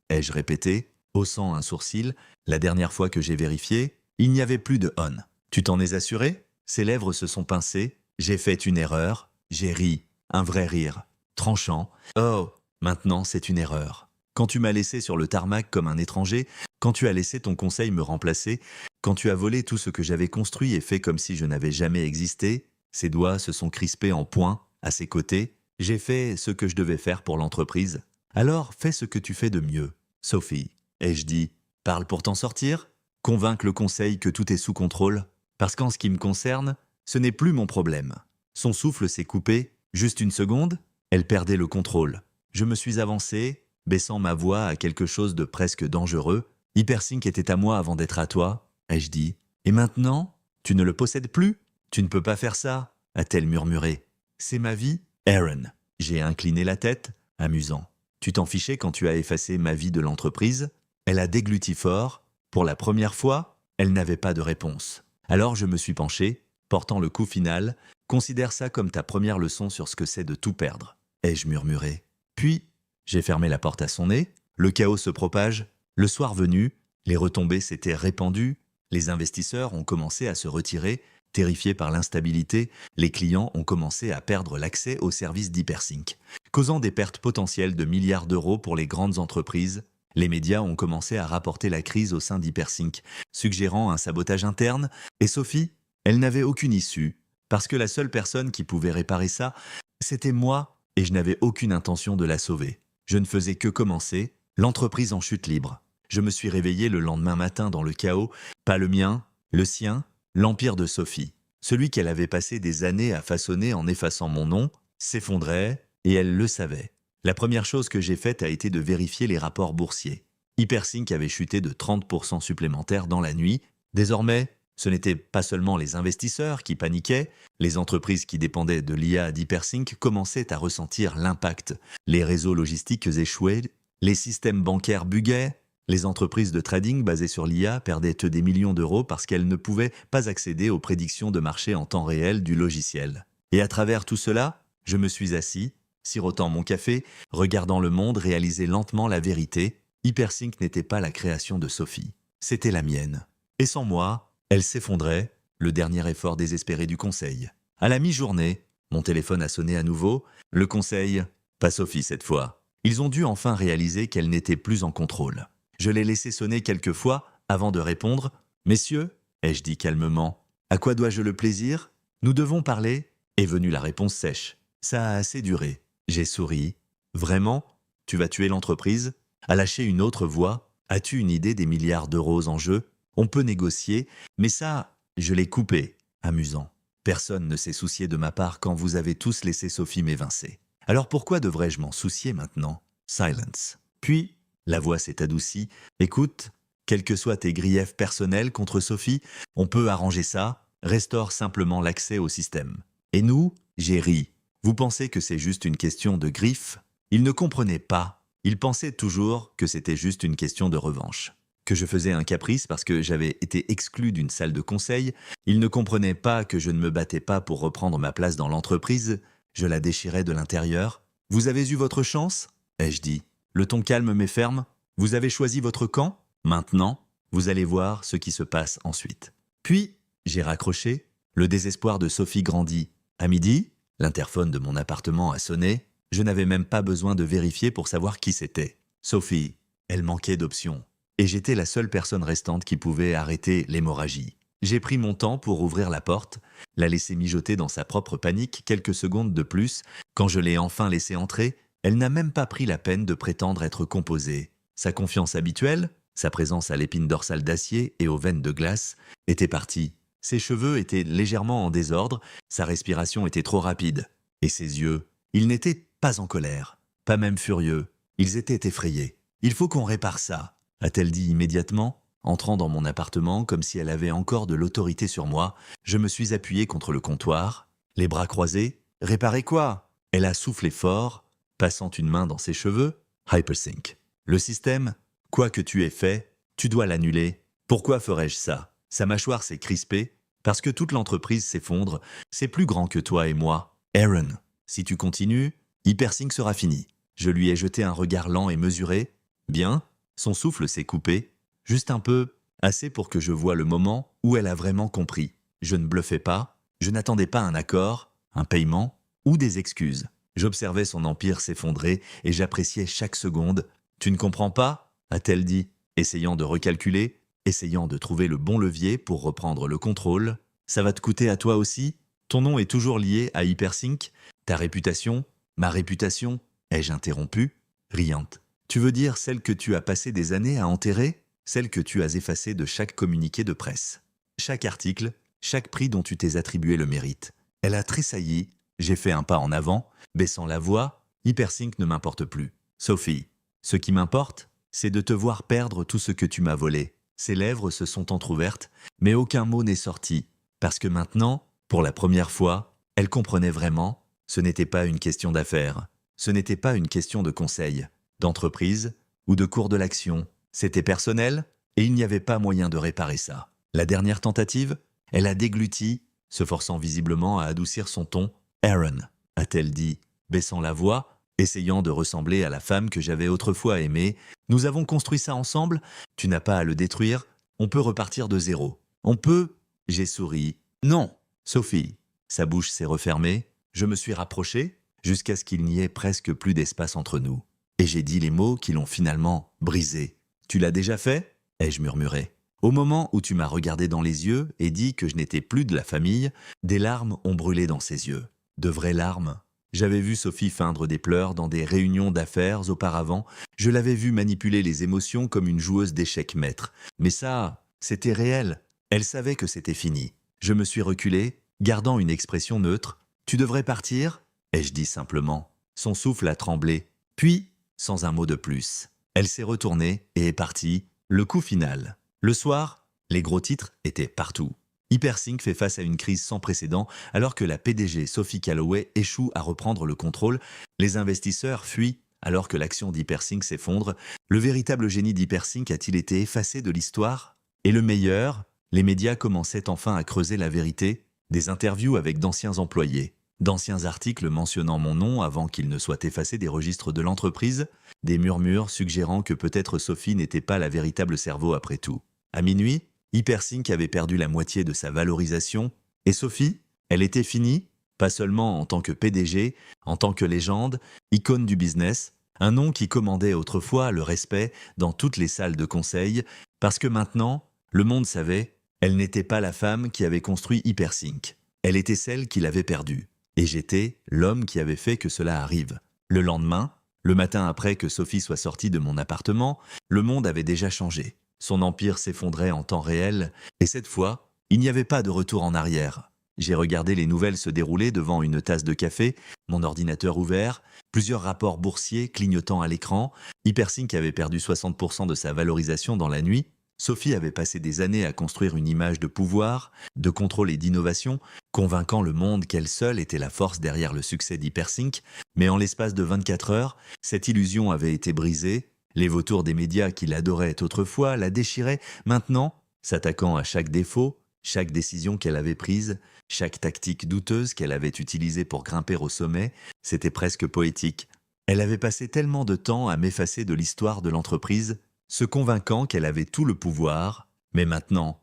Ai-je répété, haussant un sourcil. La dernière fois que j'ai vérifié, il n'y avait plus de on. Tu t'en es assuré? Ses lèvres se sont pincées. J'ai fait une erreur. J'ai ri. Un vrai rire. Tranchant. Oh, maintenant c'est une erreur. Quand tu m'as laissé sur le tarmac comme un étranger, quand tu as laissé ton conseil me remplacer, quand tu as volé tout ce que j'avais construit et fait comme si je n'avais jamais existé, ses doigts se sont crispés en poing, à ses côtés. J'ai fait ce que je devais faire pour l'entreprise. Alors fais ce que tu fais de mieux, Sophie. Ai-je dit, parle pour t'en sortir? Convaincre le conseil que tout est sous contrôle? Parce qu'en ce qui me concerne, ce n'est plus mon problème. Son souffle s'est coupé, juste une seconde, elle perdait le contrôle. Je me suis avancé, baissant ma voix à quelque chose de presque dangereux. Hypersync était à moi avant d'être à toi, ai-je dit. Et maintenant, tu ne le possèdes plus? Tu ne peux pas faire ça, a-t-elle murmuré. C'est ma vie, Aaron. J'ai incliné la tête, amusant. Tu t'en fichais quand tu as effacé ma vie de l'entreprise? Elle a dégluti fort. Pour la première fois, elle n'avait pas de réponse. Alors je me suis penché, portant le coup final. Considère ça comme ta première leçon sur ce que c'est de tout perdre, ai-je murmuré. Puis, j'ai fermé la porte à son nez. Le chaos se propage. Le soir venu, les retombées s'étaient répandues. Les investisseurs ont commencé à se retirer. Terrifiés par l'instabilité, les clients ont commencé à perdre l'accès aux services d'Hypersync. causant des pertes potentielles de milliards d'euros pour les grandes entreprises. Les médias ont commencé à rapporter la crise au sein d'Hypersync, suggérant un sabotage interne, et Sophie, elle n'avait aucune issue, parce que la seule personne qui pouvait réparer ça, c'était moi, et je n'avais aucune intention de la sauver. Je ne faisais que commencer, l'entreprise en chute libre. Je me suis réveillé le lendemain matin dans le chaos, pas le mien, le sien, l'empire de Sophie. Celui qu'elle avait passé des années à façonner en effaçant mon nom, s'effondrait, et elle le savait. La première chose que j'ai faite a été de vérifier les rapports boursiers. Hypersync avait chuté de 30% supplémentaires dans la nuit. Désormais, ce n'étaient pas seulement les investisseurs qui paniquaient, les entreprises qui dépendaient de l'IA d'Hypersync commençaient à ressentir l'impact. Les réseaux logistiques échouaient, les systèmes bancaires buguaient, les entreprises de trading basées sur l'IA perdaient des millions d'euros parce qu'elles ne pouvaient pas accéder aux prédictions de marché en temps réel du logiciel. Et à travers tout cela, je me suis assis, sirotant mon café, regardant le monde réaliser lentement la vérité. Hypersync n'était pas la création de Sophie, c'était la mienne. Et sans moi, elle s'effondrait, le dernier effort désespéré du conseil. À la mi-journée, mon téléphone a sonné à nouveau. Le conseil, pas Sophie cette fois. Ils ont dû enfin réaliser qu'elle n'était plus en contrôle. Je l'ai laissé sonner quelques fois avant de répondre. « Messieurs » ai-je dit calmement, « à quoi dois-je le plaisir ? Nous devons parler ?» Est venue la réponse sèche. Ça a assez duré. J'ai souri. « Vraiment ? Tu vas tuer l'entreprise ?» A lâché une autre voix. « As-tu une idée des milliards d'euros en jeu ? On peut négocier, mais ça, je l'ai coupé. » Amusant. Personne ne s'est soucié de ma part quand vous avez tous laissé Sophie m'évincer. Alors pourquoi devrais-je m'en soucier maintenant ? Silence. Puis, la voix s'est adoucie. Écoute, quels que soient tes griefs personnels contre Sophie, on peut arranger ça. Restaure simplement l'accès au système. Et nous, j'ai ri. Vous pensez que c'est juste une question de griffes ? Ils ne comprenaient pas. Ils pensaient toujours que c'était juste une question de revanche. Que je faisais un caprice parce que j'avais été exclu d'une salle de conseil. Ils ne comprenaient pas que je ne me battais pas pour reprendre ma place dans l'entreprise. Je la déchirais de l'intérieur. « Vous avez eu votre chance ?» ai-je dit. Le ton calme mais ferme. « Vous avez choisi votre camp ? Maintenant, vous allez voir ce qui se passe ensuite. » Puis, j'ai raccroché. Le désespoir de Sophie grandit. À midi, l'interphone de mon appartement a sonné. Je n'avais même pas besoin de vérifier pour savoir qui c'était. Sophie, elle manquait d'options. Et j'étais la seule personne restante qui pouvait arrêter l'hémorragie. J'ai pris mon temps pour ouvrir la porte, la laisser mijoter dans sa propre panique quelques secondes de plus. Quand je l'ai enfin laissée entrer, elle n'a même pas pris la peine de prétendre être composée. Sa confiance habituelle, sa présence à l'épine dorsale d'acier et aux veines de glace, était partie. Ses cheveux étaient légèrement en désordre, sa respiration était trop rapide. Et ses yeux, ils n'étaient pas en colère, pas même furieux, ils étaient effrayés. « Il faut qu'on répare ça », a-t-elle dit immédiatement, entrant dans mon appartement comme si elle avait encore de l'autorité sur moi. Je me suis appuyé contre le comptoir, les bras croisés. « Réparer quoi ?» Elle a soufflé fort, passant une main dans ses cheveux. « Hypersync. Le système, quoi que tu aies fait, tu dois l'annuler. Pourquoi ferais-je ça ? » Sa mâchoire s'est crispée. « Parce que toute l'entreprise s'effondre. C'est plus grand que toi et moi. Aaron, si tu continues, Hypersync sera fini. » Je lui ai jeté un regard lent et mesuré. « Bien. » Son souffle s'est coupé. Juste un peu, assez pour que je voie le moment où elle a vraiment compris. Je ne bluffais pas. Je n'attendais pas un accord, un paiement ou des excuses. J'observais son empire s'effondrer et j'appréciais chaque seconde. « Tu ne comprends pas ?» a-t-elle dit, essayant de recalculer, essayant de trouver le bon levier pour reprendre le contrôle. « Ça va te coûter à toi aussi ? Ton nom est toujours lié à Hypersync ? Ta réputation ? Ma réputation ? Ai-je interrompu, riante. « Tu veux dire celle que tu as passé des années à enterrer ? Celle que tu as effacée de chaque communiqué de presse. Chaque article, chaque prix dont tu t'es attribué le mérite. » Elle a tressailli. J'ai fait un pas en avant, baissant la voix. « Hypersync ne m'importe plus. Sophie, ce qui m'importe, c'est de te voir perdre tout ce que tu m'as volé. » Ses lèvres se sont entr'ouvertes, mais aucun mot n'est sorti. Parce que maintenant, pour la première fois, elle comprenait vraiment. Ce n'était pas une question d'affaires. Ce n'était pas une question de conseil, d'entreprise ou de cours de l'action. C'était personnel et il n'y avait pas moyen de réparer ça. La dernière tentative, elle a dégluti, se forçant visiblement à adoucir son ton. « Aaron », a-t-elle dit, baissant la voix, essayant de ressembler à la femme que j'avais autrefois aimée. « Nous avons construit ça ensemble, tu n'as pas à le détruire, on peut repartir de zéro. On peut… » J'ai souri. « Non, Sophie. » Sa bouche s'est refermée. Je me suis rapproché. jusqu'à ce qu'il n'y ait presque plus d'espace entre nous. Et j'ai dit les mots qui l'ont finalement brisé. « Tu l'as déjà fait ?» ai-je murmuré. Au moment où tu m'as regardé dans les yeux et dit que je n'étais plus de la famille, des larmes ont brûlé dans ses yeux. De vraies larmes. J'avais vu Sophie feindre des pleurs dans des réunions d'affaires auparavant. Je l'avais vue manipuler les émotions comme une joueuse d'échecs maître. Mais ça, c'était réel. Elle savait que c'était fini. Je me suis reculé, gardant une expression neutre. « Tu devrais partir ?» ai-je dit simplement. Son souffle a tremblé. Puis, sans un mot de plus, elle s'est retournée et est partie. Le coup final. Le soir, les gros titres étaient partout. Hypersync fait face à une crise sans précédent alors que la PDG Sophie Calloway échoue à reprendre le contrôle. Les investisseurs fuient alors que l'action d'Hypersync s'effondre. Le véritable génie d'Hypersync a-t-il été effacé de l'histoire? Et le meilleur, les médias commençaient enfin à creuser la vérité. Des interviews avec d'anciens employés, d'anciens articles mentionnant mon nom avant qu'il ne soit effacé des registres de l'entreprise, des murmures suggérant que peut-être Sophie n'était pas la véritable cerveau après tout. À minuit, Hypersync avait perdu la moitié de sa valorisation, et Sophie, elle était finie, pas seulement en tant que PDG, en tant que légende, icône du business, un nom qui commandait autrefois le respect dans toutes les salles de conseil, parce que maintenant, le monde savait, elle n'était pas la femme qui avait construit Hypersync, elle était celle qui l'avait perdue. Et j'étais l'homme qui avait fait que cela arrive. Le lendemain, le matin après que Sophie soit sortie de mon appartement, le monde avait déjà changé. Son empire s'effondrait en temps réel, et cette fois, il n'y avait pas de retour en arrière. J'ai regardé les nouvelles se dérouler devant une tasse de café, mon ordinateur ouvert, plusieurs rapports boursiers clignotant à l'écran. Hypersync avait perdu 60% de sa valorisation dans la nuit. Sophie avait passé des années à construire une image de pouvoir, de contrôle et d'innovation, convainquant le monde qu'elle seule était la force derrière le succès d'Hypersync. Mais en l'espace de 24 heures, cette illusion avait été brisée. Les vautours des médias qui l'adoraient autrefois la déchiraient maintenant, s'attaquant à chaque défaut, chaque décision qu'elle avait prise, chaque tactique douteuse qu'elle avait utilisée pour grimper au sommet. C'était presque poétique. Elle avait passé tellement de temps à m'effacer de l'histoire de l'entreprise, se convainquant qu'elle avait tout le pouvoir, mais maintenant,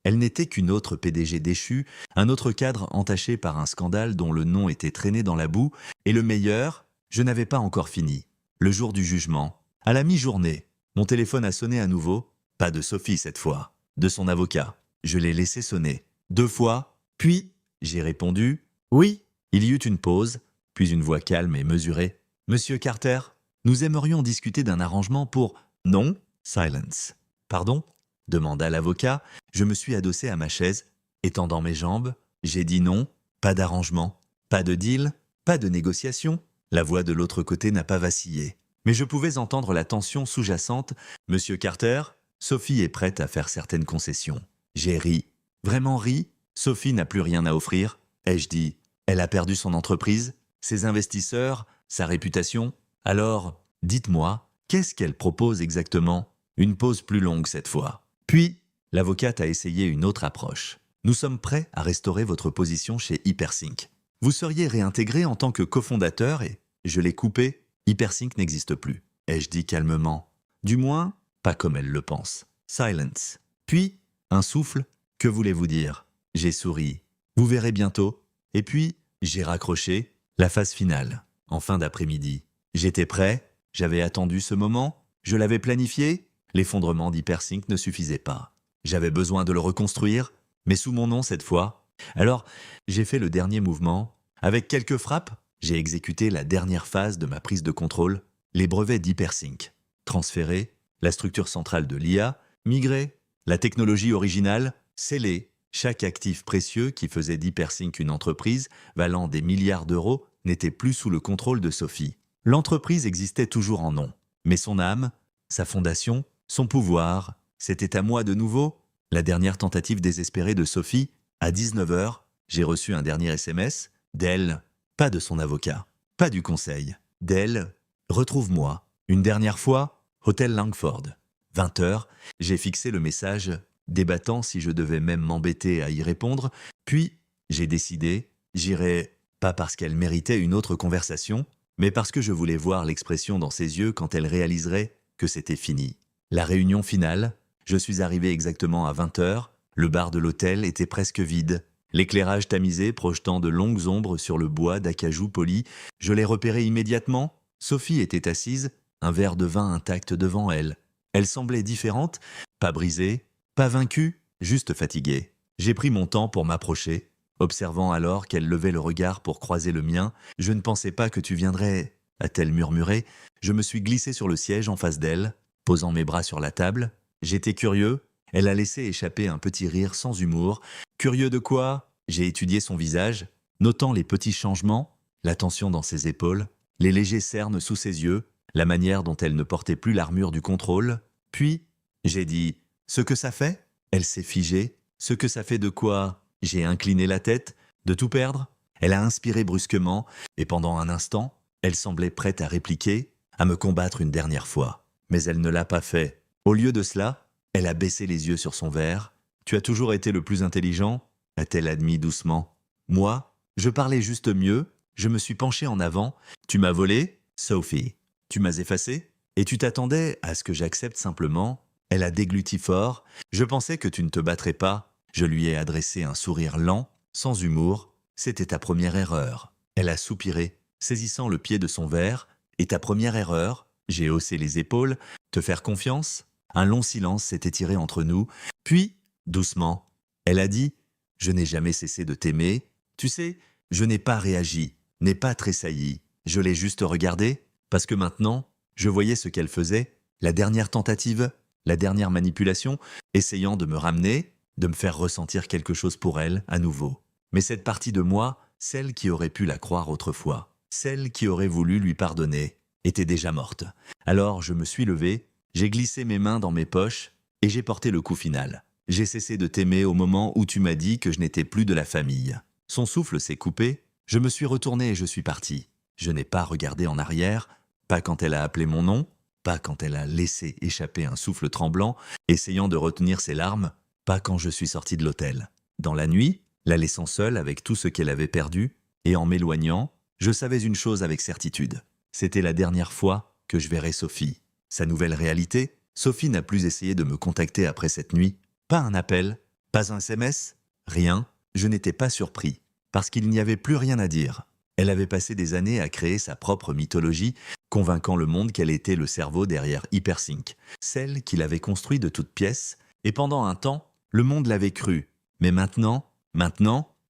elle n'était qu'une autre PDG déchue, un autre cadre entaché par un scandale dont le nom était traîné dans la boue, et le meilleur, je n'avais pas encore fini. Le jour du jugement, à la mi-journée, mon téléphone a sonné à nouveau, pas de Sophie cette fois, de son avocat. Je l'ai laissé sonner 2 fois, puis j'ai répondu « Oui ». Il y eut une pause, puis une voix calme et mesurée. « Monsieur Carter, nous aimerions discuter d'un arrangement pour… » « Non » Silence. « Pardon » demanda l'avocat. Je me suis adossé à ma chaise, étendant mes jambes. J'ai dit non, pas d'arrangement, pas de deal, pas de négociation. La voix de l'autre côté n'a pas vacillé. Mais je pouvais entendre la tension sous-jacente. « Monsieur Carter, Sophie est prête à faire certaines concessions. » J'ai ri. Vraiment ri. Sophie n'a plus rien à offrir. Ai-je dit. Elle a perdu son entreprise, ses investisseurs, sa réputation. Alors, dites-moi, qu'est-ce qu'elle propose exactement? Une pause plus longue cette fois. Puis, l'avocate a essayé une autre approche. Nous sommes prêts à restaurer votre position chez Hypersync. Vous seriez réintégré en tant que cofondateur et… Je l'ai coupé. Hypersync n'existe plus. Ai-je dit calmement. Du moins, pas comme elle le pense. Silence. Puis, un souffle. Que voulez-vous dire? J'ai souri. Vous verrez bientôt. Et puis, j'ai raccroché. La phase finale. En fin d'après-midi. J'étais prêt. J'avais attendu ce moment. Je l'avais planifié. L'effondrement d'Hypersync ne suffisait pas. J'avais besoin de le reconstruire, mais sous mon nom cette fois. Alors, j'ai fait le dernier mouvement. Avec quelques frappes, j'ai exécuté la dernière phase de ma prise de contrôle, les brevets d'Hypersync. Transférer, la structure centrale de l'IA, migrer, la technologie originale, sceller. Chaque actif précieux qui faisait d'Hypersync une entreprise valant des milliards d'euros n'était plus sous le contrôle de Sophie. L'entreprise existait toujours en nom, mais son âme, sa fondation, son pouvoir, c'était à moi de nouveau. La dernière tentative désespérée de Sophie, à 19 heures, j'ai reçu un dernier SMS, d'elle, pas de son avocat, pas du conseil, d'elle, retrouve-moi, une dernière fois, Hôtel Langford. 20 heures, j'ai fixé le message, débattant si je devais même m'embêter à y répondre, puis j'ai décidé, j'irai, pas parce qu'elle méritait une autre conversation, mais parce que je voulais voir l'expression dans ses yeux quand elle réaliserait que c'était fini. La réunion finale, je suis arrivé exactement à 20 heures, le bar de l'hôtel était presque vide. L'éclairage tamisé projetant de longues ombres sur le bois d'acajou poli, je l'ai repéré immédiatement. Sophie était assise, un verre de vin intact devant elle. Elle semblait différente, pas brisée, pas vaincue, juste fatiguée. J'ai pris mon temps pour m'approcher. Observant alors qu'elle levait le regard pour croiser le mien, « Je ne pensais pas que tu viendrais », a-t-elle murmuré. Je me suis glissé sur le siège en face d'elle, posant mes bras sur la table. J'étais curieux. Elle a laissé échapper un petit rire sans humour. Curieux de quoi? J'ai étudié son visage, notant les petits changements, la tension dans ses épaules, les légers cernes sous ses yeux, la manière dont elle ne portait plus l'armure du contrôle. Puis, j'ai dit « Ce que ça fait ?» Elle s'est figée. « Ce que ça fait de quoi ?» J'ai incliné la tête. De tout perdre? Elle a inspiré brusquement, et pendant un instant, elle semblait prête à répliquer, à me combattre une dernière fois. Mais elle ne l'a pas fait. Au lieu de cela, elle a baissé les yeux sur son verre. « Tu as toujours été le plus intelligent ?» a-t-elle admis doucement. Moi, je parlais juste mieux. Je me suis penché en avant. « Tu m'as volé, Sophie. Tu m'as effacé. Et tu t'attendais à ce que j'accepte simplement. » Elle a dégluti fort. « Je pensais que tu ne te battrais pas. » Je lui ai adressé un sourire lent, sans humour. « C'était ta première erreur. » Elle a soupiré, saisissant le pied de son verre. « Et ta première erreur ?» J'ai haussé les épaules. « Te faire confiance ?» Un long silence s'est étiré entre nous. Puis, doucement, elle a dit « Je n'ai jamais cessé de t'aimer. Tu sais, je n'ai pas réagi, n'ai pas tressailli. Je l'ai juste regardée, parce que maintenant, je voyais ce qu'elle faisait, la dernière tentative, la dernière manipulation, essayant de me ramener, de me faire ressentir quelque chose pour elle, à nouveau. Mais cette partie de moi, celle qui aurait pu la croire autrefois, celle qui aurait voulu lui pardonner, était déjà morte. Alors je me suis levé, j'ai glissé mes mains dans mes poches et j'ai porté le coup final. J'ai cessé de t'aimer au moment où tu m'as dit que je n'étais plus de la famille. Son souffle s'est coupé, je me suis retourné et je suis parti. Je n'ai pas regardé en arrière, pas quand elle a appelé mon nom, pas quand elle a laissé échapper un souffle tremblant, essayant de retenir ses larmes, pas quand je suis sorti de l'hôtel. Dans la nuit, la laissant seule avec tout ce qu'elle avait perdu, et en m'éloignant, je savais une chose avec certitude. C'était la dernière fois que je verrais Sophie. Sa nouvelle réalité, Sophie n'a plus essayé de me contacter après cette nuit. Pas un appel, pas un SMS, rien. Je n'étais pas surpris, parce qu'il n'y avait plus rien à dire. Elle avait passé des années à créer sa propre mythologie, convainquant le monde qu'elle était le cerveau derrière Hypersync, celle qu'il avait construit de toutes pièces, et pendant un temps, le monde l'avait cru. Mais maintenant,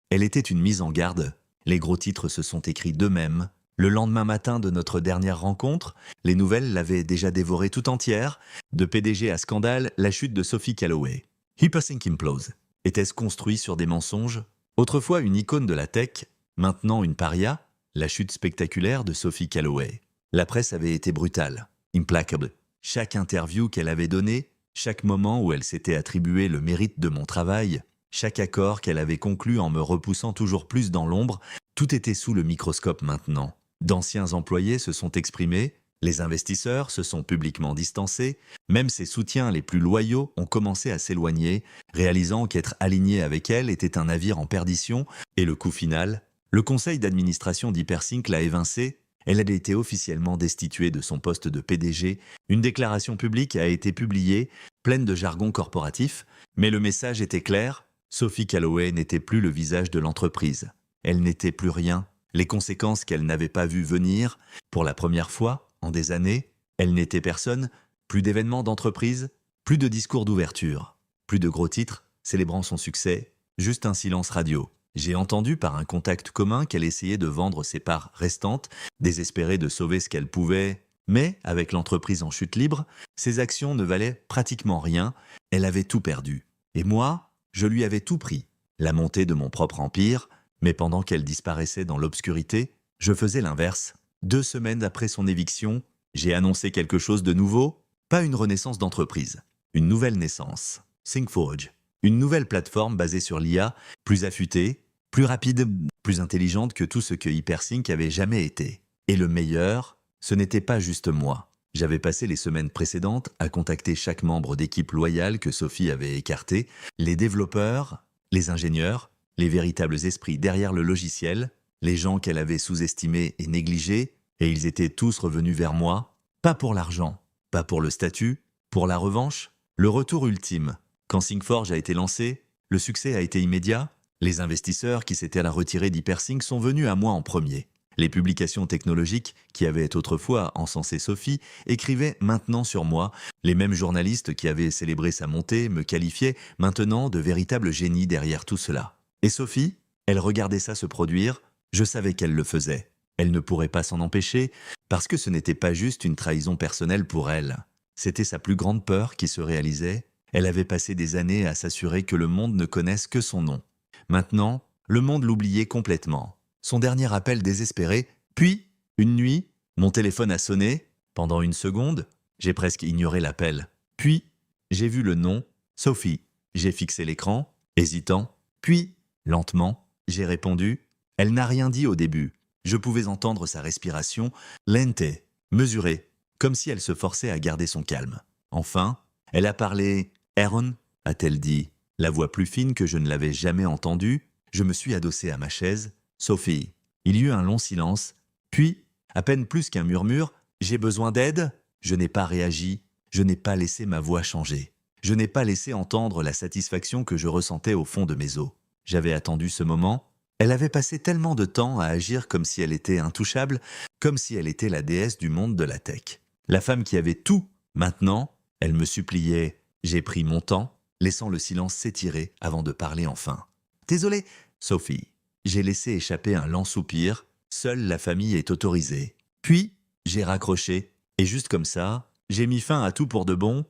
elle était une mise en garde. Les gros titres se sont écrits d'eux-mêmes. Le lendemain matin de notre dernière rencontre, les nouvelles l'avaient déjà dévorée tout entière. De PDG à scandale, la chute de Sophie Calloway. Hypersync implose. Était-ce construit sur des mensonges? Autrefois une icône de la tech, maintenant une paria, la chute spectaculaire de Sophie Calloway. La presse avait été brutale, implacable. Chaque interview qu'elle avait donnée, chaque moment où elle s'était attribué le mérite de mon travail, chaque accord qu'elle avait conclu en me repoussant toujours plus dans l'ombre, tout était sous le microscope maintenant. D'anciens employés se sont exprimés, les investisseurs se sont publiquement distancés, même ses soutiens les plus loyaux ont commencé à s'éloigner, réalisant qu'être aligné avec elle était un navire en perdition, et le coup final, le conseil d'administration d'Hypersync l'a évincée. Elle a été officiellement destituée de son poste de PDG. Une déclaration publique a été publiée, pleine de jargon corporatif, mais le message était clair, Sophie Calloway n'était plus le visage de l'entreprise. Elle n'était plus rien. Les conséquences qu'elle n'avait pas vues venir, pour la première fois, en des années, elle n'était personne, plus d'événements d'entreprise, plus de discours d'ouverture, plus de gros titres célébrant son succès, juste un silence radio. J'ai entendu par un contact commun qu'elle essayait de vendre ses parts restantes, désespérée de sauver ce qu'elle pouvait, mais avec l'entreprise en chute libre, ses actions ne valaient pratiquement rien, elle avait tout perdu. Et moi, je lui avais tout pris, la montée de mon propre empire, mais pendant qu'elle disparaissait dans l'obscurité, je faisais l'inverse. 2 semaines après son éviction, j'ai annoncé quelque chose de nouveau, pas une renaissance d'entreprise, une nouvelle naissance. ThinkForge, une nouvelle plateforme basée sur l'IA, plus affûtée, plus rapide, plus intelligente que tout ce que Hypersync avait jamais été. Et le meilleur, ce n'était pas juste moi. J'avais passé les semaines précédentes à contacter chaque membre d'équipe loyale que Sophie avait écarté, les développeurs, les ingénieurs, les véritables esprits derrière le logiciel, les gens qu'elle avait sous-estimés et négligés, et ils étaient tous revenus vers moi, pas pour l'argent, pas pour le statut, pour la revanche, le retour ultime. Quand ThinkForge a été lancé, le succès a été immédiat, Les investisseurs qui s'étaient à la retirée d'Hypersync sont venus à moi en premier. Les publications technologiques, qui avaient autrefois encensé Sophie, écrivaient maintenant sur moi. Les mêmes journalistes qui avaient célébré sa montée me qualifiaient maintenant de véritable génie derrière tout cela. Et Sophie, elle regardait ça se produire, je savais qu'elle le faisait. Elle ne pourrait pas s'en empêcher, parce que ce n'était pas juste une trahison personnelle pour elle. C'était sa plus grande peur qui se réalisait. Elle avait passé des années à s'assurer que le monde ne connaisse que son nom. Maintenant, le monde l'oubliait complètement. Son dernier appel désespéré, puis, une nuit, mon téléphone a sonné. Pendant une seconde, j'ai presque ignoré l'appel. Puis, j'ai vu le nom, Sophie. J'ai fixé l'écran, hésitant. Puis, lentement, j'ai répondu. Elle n'a rien dit au début. Je pouvais entendre sa respiration, lente, mesurée, comme si elle se forçait à garder son calme. Enfin, elle a parlé. « Aaron » a-t-elle dit. La voix plus fine que je ne l'avais jamais entendue. Je me suis adossé à ma chaise. « Sophie ». Il y eut un long silence. Puis, à peine plus qu'un murmure, « J'ai besoin d'aide ?» Je n'ai pas réagi. Je n'ai pas laissé ma voix changer. Je n'ai pas laissé entendre la satisfaction que je ressentais au fond de mes os. J'avais attendu ce moment. Elle avait passé tellement de temps à agir comme si elle était intouchable, comme si elle était la déesse du monde de la tech. La femme qui avait tout. Maintenant, elle me suppliait. J'ai pris mon temps, laissant le silence s'étirer avant de parler enfin. « Désolé, Sophie. » J'ai laissé échapper un lent soupir. Seule la famille est autorisée. Puis, j'ai raccroché. Et juste comme ça, j'ai mis fin à tout pour de bon.